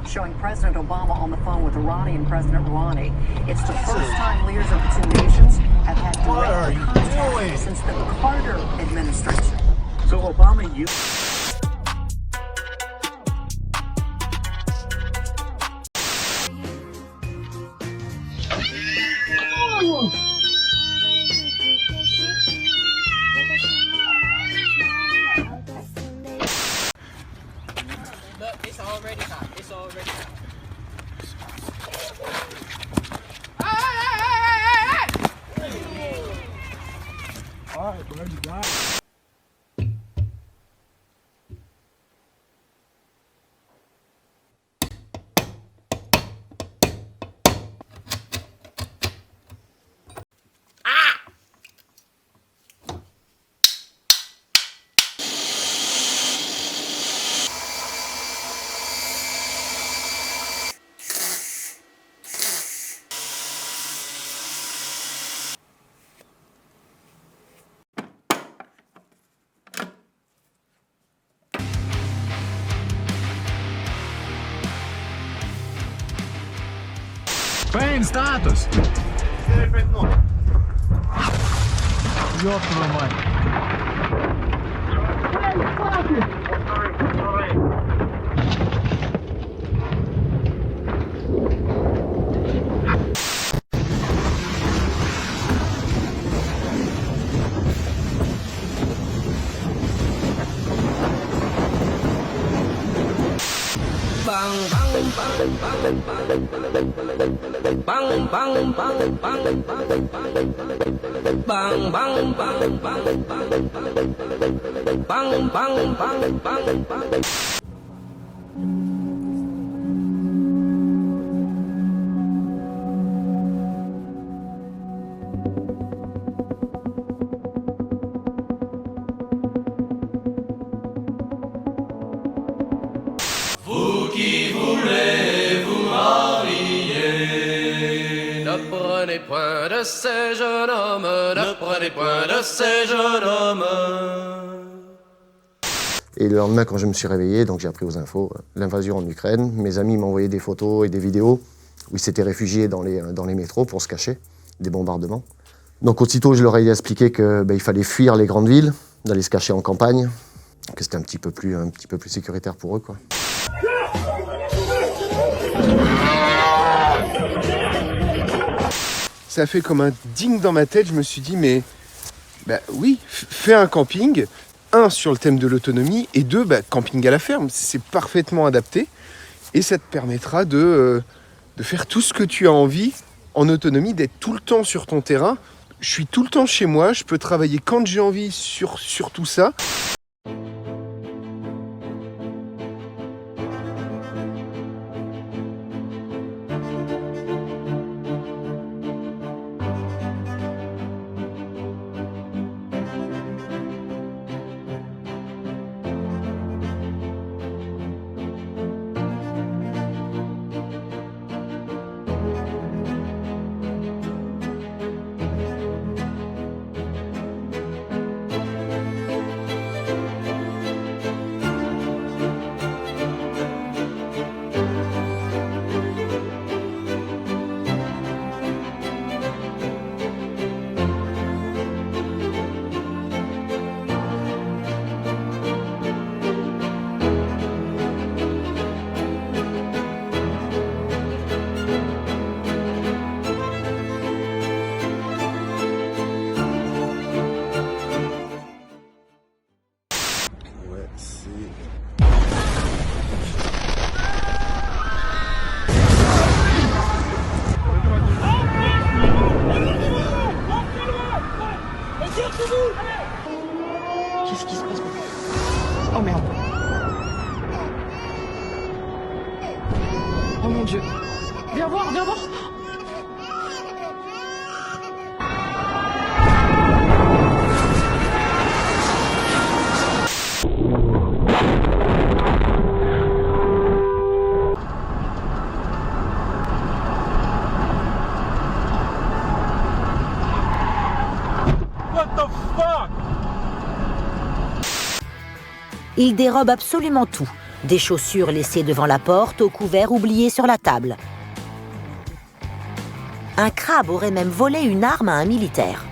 showing President Obama on the phone with Iranian President Rouhani. It's the first time leaders of the two nations have had direct contact since the Carter administration. So Obama, you... Look, it's already hot. It's already hot. All right, bro, you got it. Pain status! Ёб твою мать! Vous qui voulez vous marier, ne prenez point de ces jeunes hommes, ne prenez point de ces jeunes hommes. Et le lendemain, quand je me suis réveillé, donc j'ai appris aux infos l'invasion en Ukraine. Mes amis m'ont envoyé des photos et des vidéos où ils s'étaient réfugiés dans les métros pour se cacher des bombardements. Donc aussitôt, je leur ai expliqué qu'il fallait fuir les grandes villes, d'aller se cacher en campagne, que c'était un petit peu plus sécuritaire pour eux, quoi. Ça a fait comme un ding dans ma tête, je me suis dit mais oui, fais un camping, un sur le thème de l'autonomie et deux, camping à la ferme, c'est parfaitement adapté et ça te permettra de faire tout ce que tu as envie en autonomie, d'être tout le temps sur ton terrain. Je suis tout le temps chez moi, je peux travailler quand j'ai envie sur tout ça. Qu'est-ce qui se passe? Oh merde. Oh mon Dieu. Viens voir, viens voir. Il dérobe absolument tout. Des chaussures laissées devant la porte, au couvert oublié sur la table. Un crabe aurait même volé une arme à un militaire.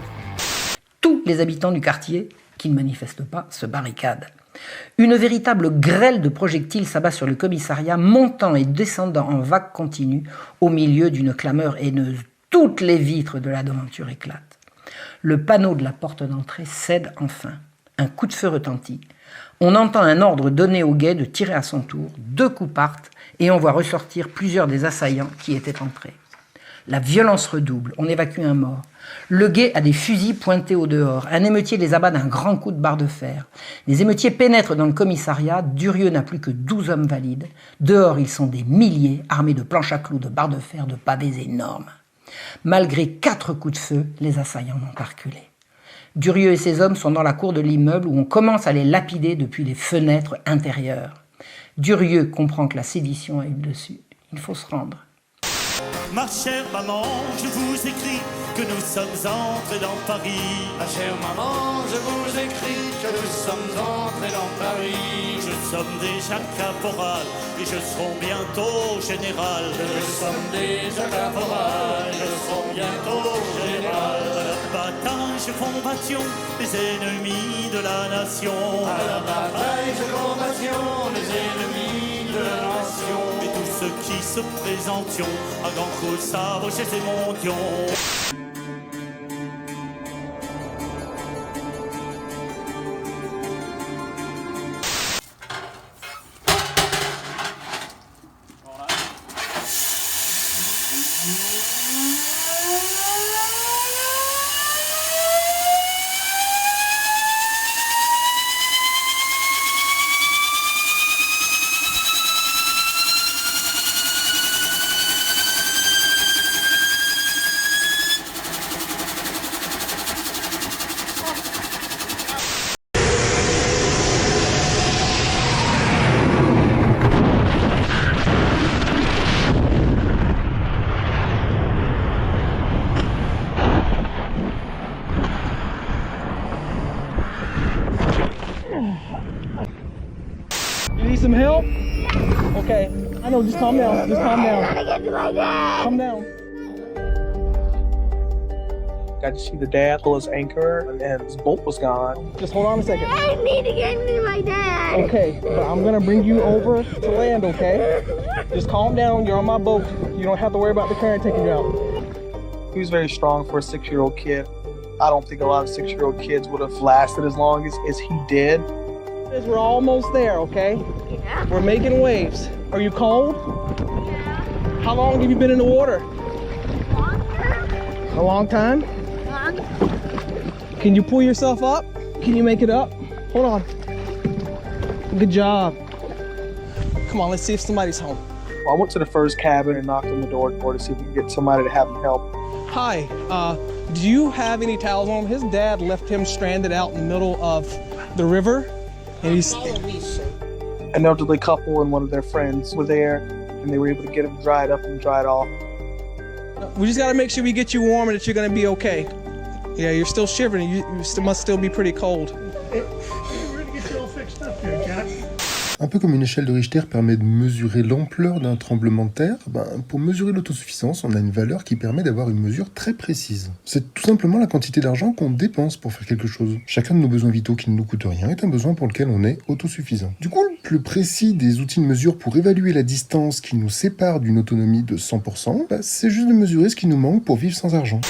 Tous les habitants du quartier, qui ne manifestent pas, se barricadent. Une véritable grêle de projectiles s'abat sur le commissariat, montant et descendant en vagues continues au milieu d'une clameur haineuse. Toutes les vitres de la devanture éclatent. Le panneau de la porte d'entrée cède enfin. Un coup de feu retentit. On entend un ordre donné au guet de tirer à son tour. 2 coups partent et on voit ressortir plusieurs des assaillants qui étaient entrés. La violence redouble. On évacue un mort. Le guet a des fusils pointés au dehors. Un émeutier les abat d'un grand coup de barre de fer. Les émeutiers pénètrent dans le commissariat. Durieux n'a plus que 12 hommes valides. Dehors, ils sont des milliers, armés de planches à clous, de barres de fer, de pavés énormes. Malgré 4 coups de feu, les assaillants n'ont pas reculé. Durieux et ses hommes sont dans la cour de l'immeuble où on commence à les lapider depuis les fenêtres intérieures. Durieux comprend que la sédition a eu le dessus. Il faut se rendre. Ma chère maman, je vous écris que nous sommes entrés dans Paris. Ma chère maman, je vous écris que nous sommes entrés dans Paris. Nous sommes déjà caporal et je serai bientôt général. Nous sommes déjà caporal, je serai bientôt général. À la bataille, je combattions les ennemis de la nation. À la bataille, je combattions les ennemis de la nation. Et tous ceux qui se présentions à grands coups de sabre chez ces montions. You need some help? Okay. I know, just calm down. Just calm down. Calm down. Got to see the dad pull his anchor and his boat was gone. Just hold on a second. I need to get to my dad. Okay, but I'm gonna bring you over to land, okay? Just calm down, you're on my boat. You don't have to worry about the current taking you out. He was very strong for a 6-year-old kid. I don't think a lot of 6-year-old kids would have lasted as long as he did. We're almost there, okay? Yeah. We're making waves. Are you cold? Yeah. How long have you been in the water? Longer. A long time? Long. Can you pull yourself up? Can you make it up? Hold on. Good job. Come on, let's see if somebody's home. Well, I went to the first cabin and knocked on the door to see if we could get somebody to have him help. Hi, do you have any towels on him? His dad left him stranded out in the middle of the river. And he's an elderly couple and one of their friends were there, and they were able to get him dried up and dried off. We just got to make sure we get you warm and that you're going to be okay. Yeah, you're still shivering. You must still be pretty cold. Un peu comme une échelle de Richter permet de mesurer l'ampleur d'un tremblement de terre, pour mesurer l'autosuffisance, on a une valeur qui permet d'avoir une mesure très précise. C'est tout simplement la quantité d'argent qu'on dépense pour faire quelque chose. Chacun de nos besoins vitaux qui ne nous coûtent rien est un besoin pour lequel on est autosuffisant. Du coup, le plus précis des outils de mesure pour évaluer la distance qui nous sépare d'une autonomie de 100%, c'est juste de mesurer ce qui nous manque pour vivre sans argent.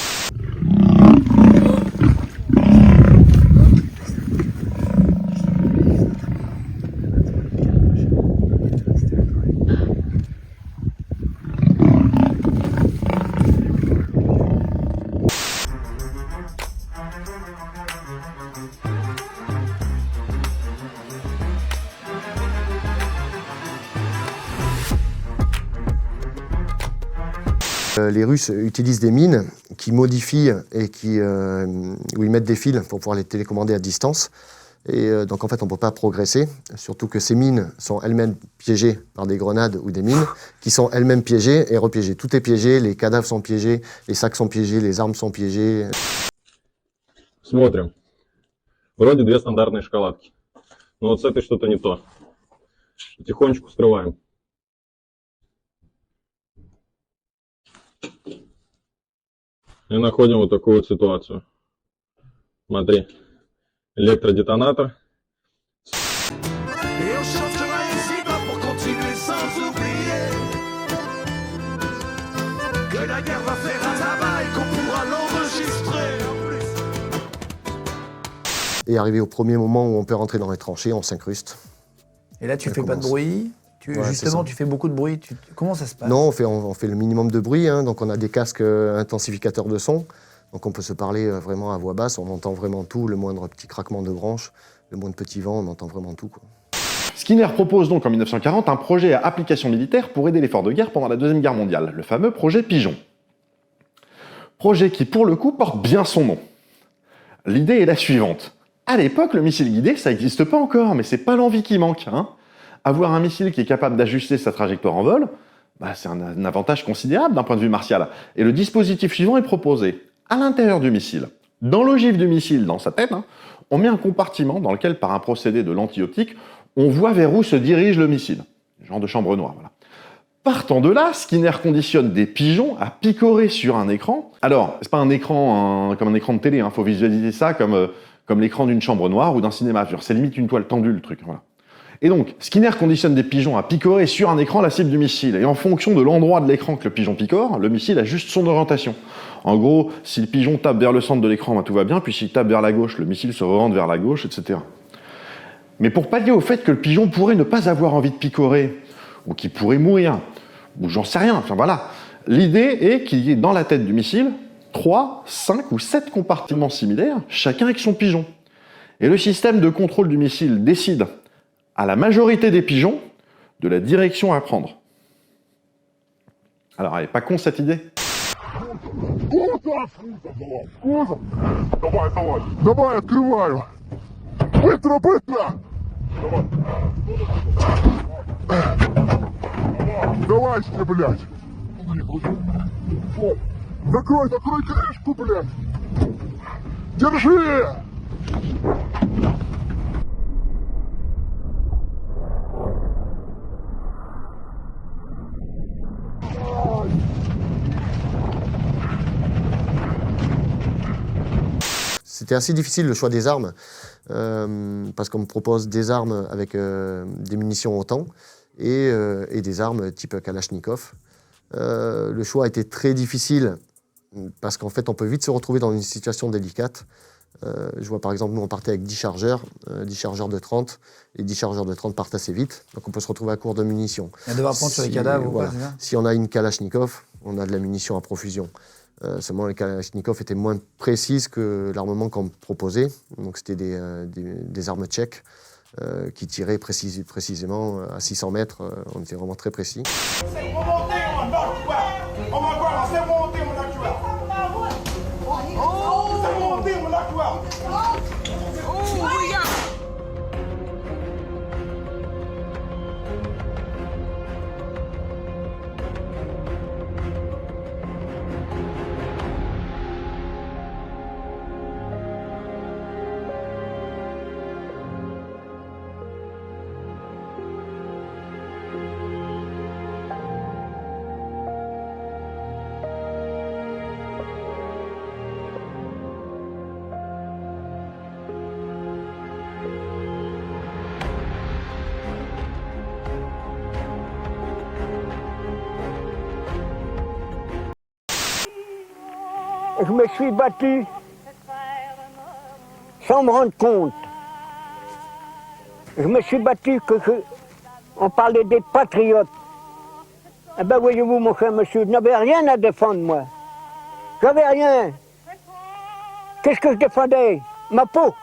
Les Russes utilisent des mines qui modifient et où ils mettent des fils pour pouvoir les télécommander à distance. Et donc en fait, on ne peut pas progresser, surtout que ces mines sont elles-mêmes piégées par des grenades ou des mines qui sont elles-mêmes piégées et repiégées. Tout est piégé, les cadavres sont piégés, les sacs sont piégés, les armes sont piégées. Смотрим. Вроде две стандартные шоколадки. Но вот с этой что-то не то. Потихонечку скрываем. И находим вот такую вот ситуацию. Смотри, электродетонатор. Et on chantera ici bas pour continuer sans oublier que la guerre va faire un travail qu'on pourra l'enregistrer en plus. Et arrivé au premier moment où on peut rentrer dans les tranchées, on s'incruste. Et là, tu fais pas de bruit. Ouais, justement, tu fais beaucoup de bruit. Comment ça se passe? Non, on fait le minimum de bruit. Hein. Donc on a des casques intensificateurs de son. Donc on peut se parler vraiment à voix basse. On entend vraiment tout. Le moindre petit craquement de branche, le moindre petit vent, on entend vraiment tout, quoi. Skinner propose donc en 1940 un projet à application militaire pour aider l'effort de guerre pendant la Deuxième Guerre mondiale, le fameux projet Pigeon. Projet qui, pour le coup, porte bien son nom. L'idée est la suivante. À l'époque, le missile guidé, ça n'existe pas encore, mais c'est pas l'envie qui manque, hein. Avoir un missile qui est capable d'ajuster sa trajectoire en vol, c'est un avantage considérable d'un point de vue martial. Et le dispositif suivant est proposé. À l'intérieur du missile, dans l'ogive du missile, dans sa tête, hein, on met un compartiment dans lequel, par un procédé de lentille optique, on voit vers où se dirige le missile. Genre de chambre noire, voilà. Partant de là, Skinner conditionne des pigeons à picorer sur un écran. Alors, c'est pas un écran comme un écran de télé, hein, faut visualiser ça comme l'écran d'une chambre noire ou d'un cinéma. C'est limite une toile tendue, le truc, voilà. Et donc, Skinner conditionne des pigeons à picorer sur un écran la cible du missile. Et en fonction de l'endroit de l'écran que le pigeon picore, le missile ajuste son orientation. En gros, si le pigeon tape vers le centre de l'écran, tout va bien, puis s'il tape vers la gauche, le missile se oriente vers la gauche, etc. Mais pour pallier au fait que le pigeon pourrait ne pas avoir envie de picorer, ou qu'il pourrait mourir, ou j'en sais rien, enfin voilà, l'idée est qu'il y ait dans la tête du missile 3, 5 ou 7 compartiments similaires, chacun avec son pigeon. Et le système de contrôle du missile décide à la majorité des pigeons de la direction à prendre. Alors, elle est pas con cette idée? Давай, открываю. Быстро, быстро. Давай, блядь. Закрой крышку, блядь. Держи. C'était assez difficile le choix des armes, parce qu'on me propose des armes avec des munitions autant et des armes type Kalachnikov. Le choix a été très difficile parce qu'en fait on peut vite se retrouver dans une situation délicate. Je vois par exemple, nous on partait avec 10 chargeurs de 30, et 10 chargeurs de 30 partent assez vite, donc on peut se retrouver à court de munitions. Et devoir prendre sur les cadavres voilà. ou pas, c'est ça? Si on a une Kalachnikov, on a de la munition à profusion. Seulement les Kalachnikov étaient moins précises que l'armement qu'on me proposait, donc c'était des armes tchèques qui tiraient précisément à 600 mètres, on était vraiment très précis. Je me suis battu sans me rendre compte. Je me suis battu on parlait des patriotes. Eh bien voyez-vous mon cher monsieur, je n'avais rien à défendre moi. J'avais rien. Qu'est-ce que je défendais? Ma peau.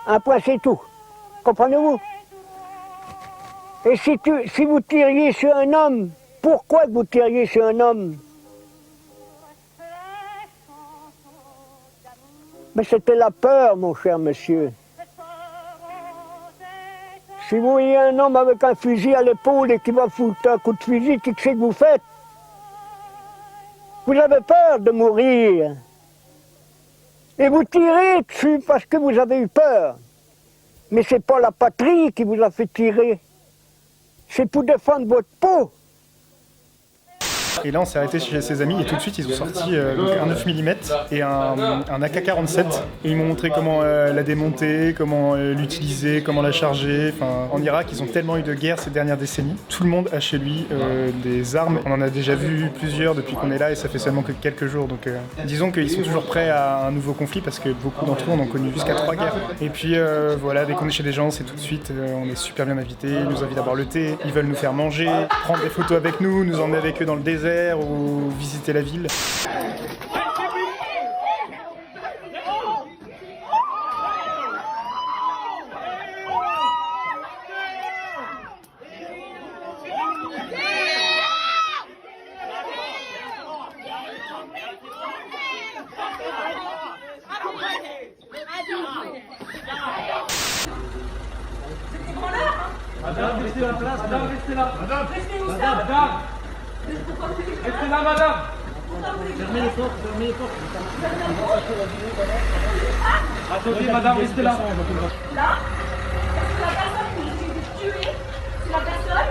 Un point c'est tout. Comprenez-vous? Et si vous tiriez sur un homme, pourquoi vous tiriez sur un homme? Mais c'était la peur, mon cher monsieur. Si vous voyez un homme avec un fusil à l'épaule et qui va foutre un coup de fusil, qu'est-ce que vous faites? Vous avez peur de mourir. Et vous tirez dessus parce que vous avez eu peur. Mais ce n'est pas la patrie qui vous a fait tirer. C'est pour défendre votre peau. Et là, on s'est arrêté chez ses amis et tout de suite, ils ont sorti donc un 9 mm et un AK-47. Et ils m'ont montré comment la démonter, comment l'utiliser, comment la charger. Enfin, en Irak, ils ont tellement eu de guerres ces dernières décennies. Tout le monde a chez lui des armes. On en a déjà vu plusieurs depuis qu'on est là et ça fait seulement que quelques jours. Donc disons qu'ils sont toujours prêts à un nouveau conflit parce que beaucoup d'entre eux en ont connu jusqu'à 3 guerres. Et puis voilà, dès qu'on est chez des gens, c'est tout de suite, on est super bien invités. Ils nous invitent à boire le thé, ils veulent nous faire manger, prendre des photos avec nous, nous emmener avec eux dans le désert ou visiter la ville. Madame, restez la place, madame, restez là. Madame, restez où ça? Madame, restez là, madame. Fermez les portes, fermez les portes. Attendez, madame, restez là. Là, parce que la personne qui essaie de tuer, c'est la personne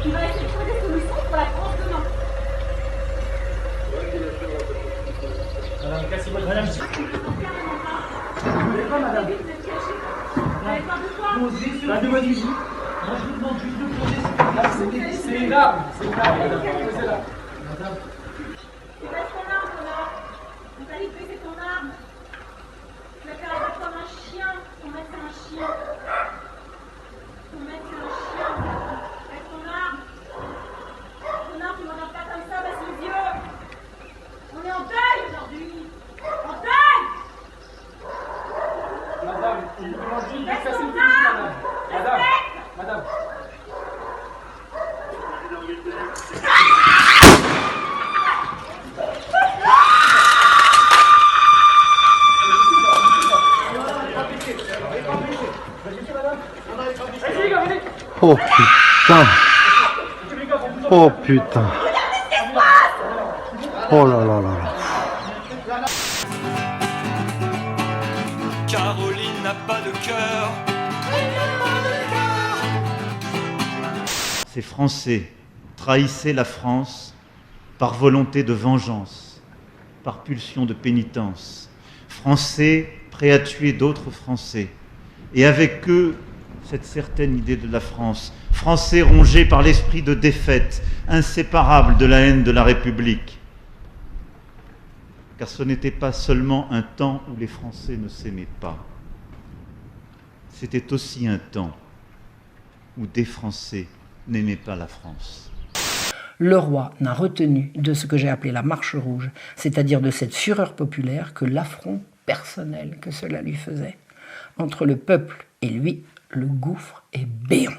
qui va essayer de trouver des solutions pour la France demain. Madame, cassez-moi, madame. Vous n'avez pas, madame. Vous êtes cachée. Vous n'avez pas de quoi. Bah, demandez juste. Moi, je vous demande juste de poser. C'est une arme. C'est une arme, madame. Posez-la. Madame. C'est pas ton arme, connard. Vous allez baisser ton arme. Tu vas faire avec comme un chien. Ton maître, c'est un chien. Ton maître, c'est un chien. Avec ton arme. Connard, tu me regardes pas comme ça, baisse les yeux. On est en deuil aujourd'hui. En deuil. Madame, il me demande juste de Baisse casser ton le téléphone, madame. arme. Madame, madame. Oh putain. Oh putain. Oh là là là là. Caroline n'a pas de cœur. Ces Français trahissaient la France par volonté de vengeance, par pulsion de pénitence. Français prêts à tuer d'autres Français. Et avec eux, cette certaine idée de la France. Français rongés par l'esprit de défaite, inséparables de la haine de la République. Car ce n'était pas seulement un temps où les Français ne s'aimaient pas. C'était aussi un temps où des Français n'aimaient pas la France. Le roi n'a retenu de ce que j'ai appelé la marche rouge, c'est-à-dire de cette fureur populaire, que l'affront personnel que cela lui faisait. Entre le peuple et lui, le gouffre est béant.